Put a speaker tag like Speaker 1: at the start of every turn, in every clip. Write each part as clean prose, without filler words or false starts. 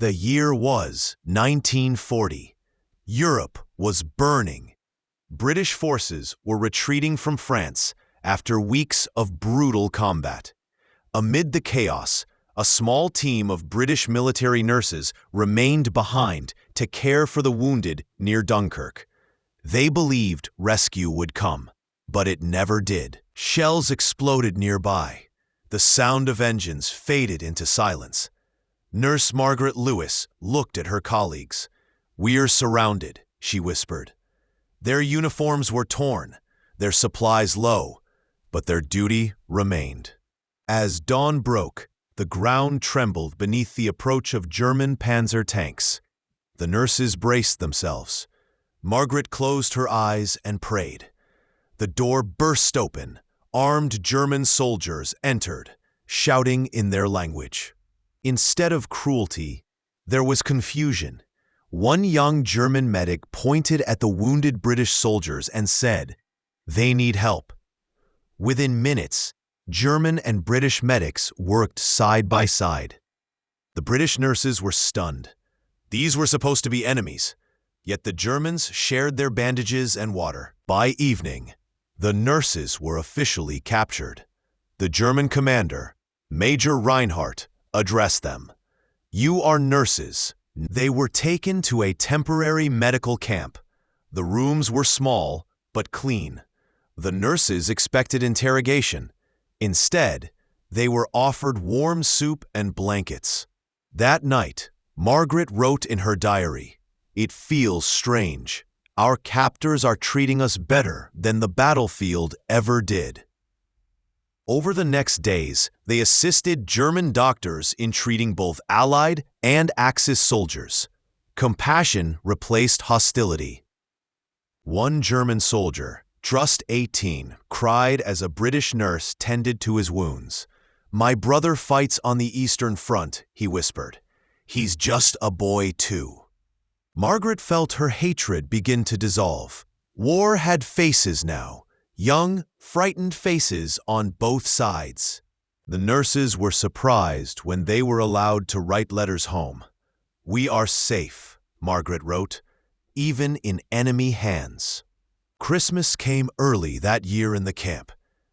Speaker 1: The year was 1940. Europe was burning. British forces were retreating from France after weeks of brutal combat. Amid the chaos, a small team of British military nurses remained behind to care for the wounded near Dunkirk. They believed rescue would come, but it never did. Shells exploded nearby. The sound of engines faded into silence. Nurse Margaret Lewis looked at her colleagues. "We're surrounded," she whispered. Their uniforms were torn, their supplies low, but their duty remained. As dawn broke, the ground trembled beneath the approach of German panzer tanks. The nurses braced themselves. Margaret closed her eyes and prayed. The door burst open. Armed German soldiers entered, shouting in their language. Instead of cruelty, there was confusion. One young German medic pointed at the wounded British soldiers and said, "They need help." Within minutes, German and British medics worked side by side. The British nurses were stunned. These were supposed to be enemies, yet the Germans shared their bandages and water. By evening, the nurses were officially captured. The German commander, Major Reinhardt, addressed them. "You are nurses." They were taken to a temporary medical camp. The rooms were small, but clean. The nurses expected interrogation. Instead, they were offered warm soup and blankets. That night, Margaret wrote in her diary, "It feels strange. Our captors are treating us better than the battlefield ever did." Over the next days, they assisted German doctors in treating both Allied and Axis soldiers. Compassion replaced hostility. One German soldier, Trust 18, cried as a British nurse tended to his wounds. "My brother fights on the Eastern Front," he whispered. "He's just a boy too." Margaret felt her hatred begin to dissolve. War had faces now. Young, frightened faces on both sides. The nurses were surprised when they were allowed to write letters home. "We are safe," Margaret wrote, "even in enemy hands." Christmas came early that year in the camp.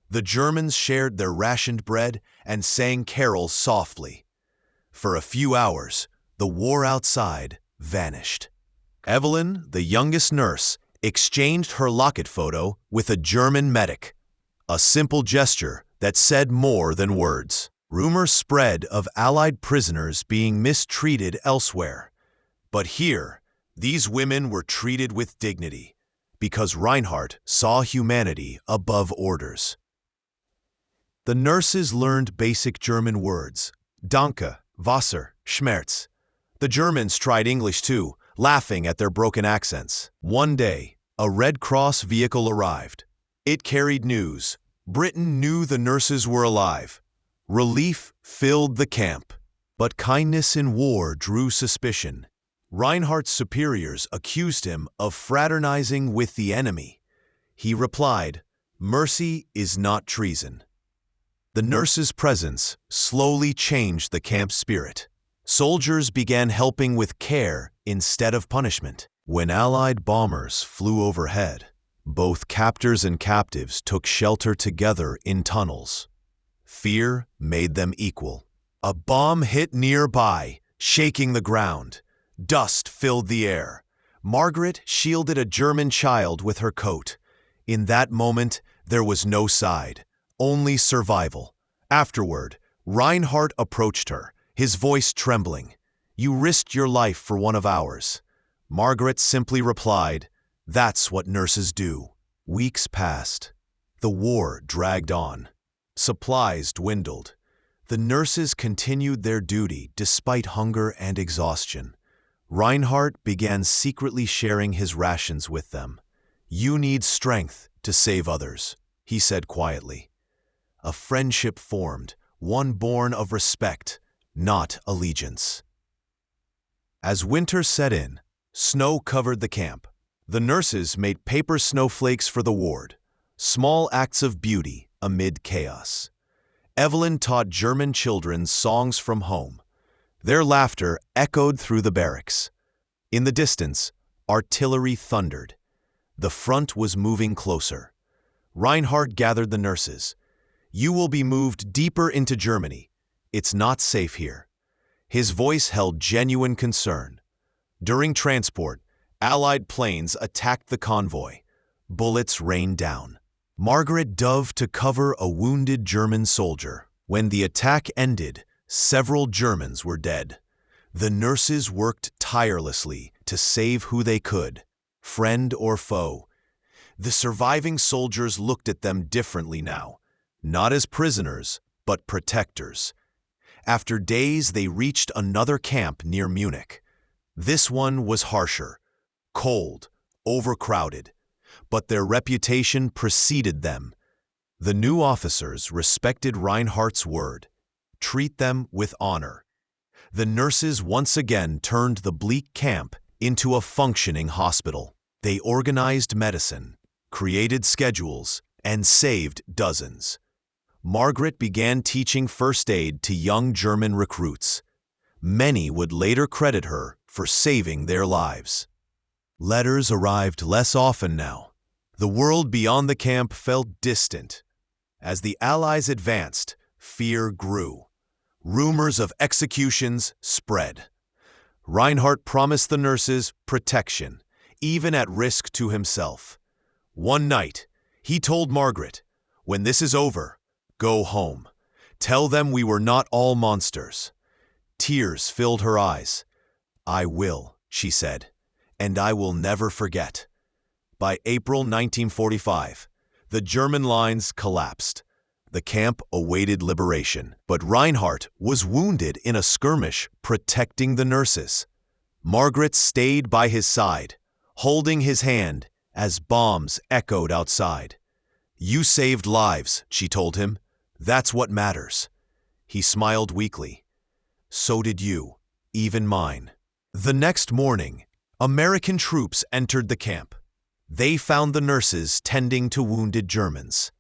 Speaker 1: The Germans shared their rationed bread and sang carols softly. For a few hours, the war outside vanished. Evelyn, the youngest nurse, exchanged her locket photo with a German medic, a simple gesture that said more than words. Rumors spread of Allied prisoners being mistreated elsewhere. But here, these women were treated with dignity, because Reinhardt saw humanity above orders. The nurses learned basic German words: Danke, Wasser, Schmerz. The Germans tried English too, laughing at their broken accents. One day, a Red Cross vehicle arrived. It carried news. Britain knew the nurses were alive. Relief filled the camp. But kindness in war drew suspicion. Reinhardt's superiors accused him of fraternizing with the enemy. He replied, "Mercy is not treason." The nurses' presence slowly changed the camp spirit. Soldiers began helping with care instead of punishment. When Allied bombers flew overhead, both captors and captives took shelter together in tunnels. Fear made them equal. A bomb hit nearby, shaking the ground. Dust filled the air. Margaret shielded a German child with her coat. In that moment, there was no side, only survival. Afterward, Reinhardt approached her, his voice trembling. "You risked your life for one of ours." Margaret simply replied, "That's what nurses do." Weeks passed. The war dragged on. Supplies dwindled. The nurses continued their duty despite hunger and exhaustion. Reinhardt began secretly sharing his rations with them. "You need strength to save others," he said quietly. A friendship formed, one born of respect, not allegiance. As winter set in, snow covered the camp. The nurses made paper snowflakes for the ward, small acts of beauty amid chaos. Evelyn taught German children songs from home. Their laughter echoed through the barracks. In the distance, artillery thundered. The front was moving closer. Reinhardt gathered the nurses. "You will be moved deeper into Germany. It's not safe here." His voice held genuine concern. During transport, Allied planes attacked the convoy. Bullets rained down. Margaret dove to cover a wounded German soldier. When the attack ended, several Germans were dead. The nurses worked tirelessly to save who they could, friend or foe. The surviving soldiers looked at them differently now, not as prisoners, but protectors. After days, they reached another camp near Munich. This one was harsher, cold, overcrowded, but their reputation preceded them. The new officers respected Reinhardt's word. Treat them with honor. The nurses once again turned the bleak camp into a functioning hospital. They organized medicine, created schedules, and saved dozens. Margaret began teaching first aid to young German recruits. Many would later credit her for saving their lives. Letters arrived less often now. The world beyond the camp felt distant. As the Allies advanced, fear grew. Rumors of executions spread. Reinhardt promised the nurses protection, even at risk to himself. One night, he told Margaret, "When this is over, go home. Tell them we were not all monsters." Tears filled her eyes. "I will," she said, "and I will never forget." By April 1945, the German lines collapsed. The camp awaited liberation, but Reinhardt was wounded in a skirmish protecting the nurses. Margaret stayed by his side, holding his hand as bombs echoed outside. "You saved lives," she told him. "That's what matters." He smiled weakly. "So did you, even mine." The next morning, American troops entered the camp. They found the nurses tending to wounded Germans.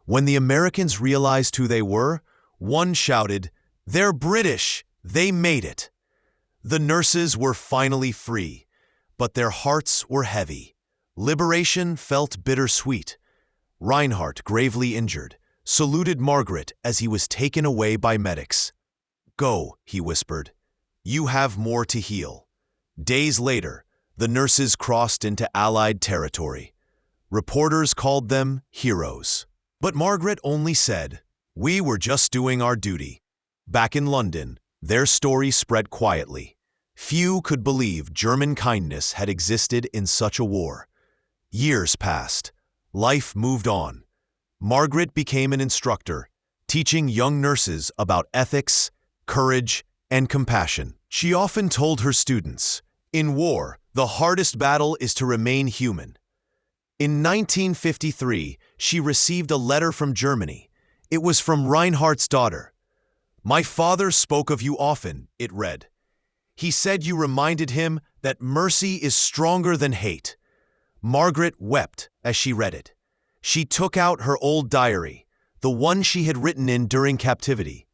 Speaker 1: When the Americans realized who they were, one shouted, "They're British! They made it!" The nurses were finally free, but their hearts were heavy. Liberation felt bittersweet. Reinhardt, gravely injured, saluted Margaret as he was taken away by medics. "Go," he whispered. "You have more to heal." Days later, the nurses crossed into Allied territory. Reporters called them heroes. But Margaret only said, "We were just doing our duty." Back in London, their story spread quietly. Few could believe German kindness had existed in such a war. Years passed. Life moved on. Margaret became an instructor, teaching young nurses about ethics, courage, and compassion. She often told her students, "In war, the hardest battle is to remain human." In 1953, she received a letter from Germany. It was from Reinhardt's daughter. "My father spoke of you often," it read. "He said you reminded him that mercy is stronger than hate." Margaret wept as she read it. She took out her old diary, the one she had written in during captivity.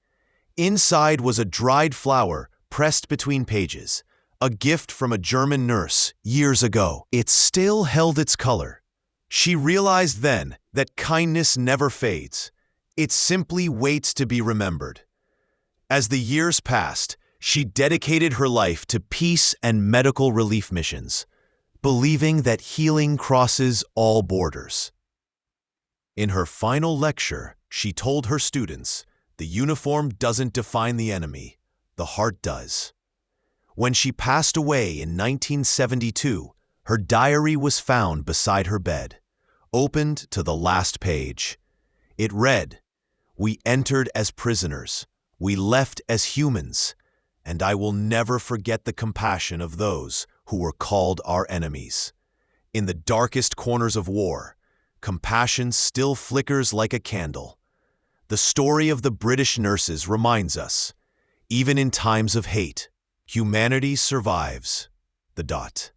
Speaker 1: Inside was a dried flower pressed between pages, a gift from a German nurse years ago. It still held its color. She realized then that kindness never fades. It simply waits to be remembered. As the years passed, she dedicated her life to peace and medical relief missions, believing that healing crosses all borders. In her final lecture, she told her students, "The uniform doesn't define the enemy, the heart does." When she passed away in 1972, her diary was found beside her bed, opened to the last page. It read, "We entered as prisoners, we left as humans, and I will never forget the compassion of those who were called our enemies." In the darkest corners of war, compassion still flickers like a candle. The story of the British nurses reminds us, even in times of hate, humanity survives. The dot.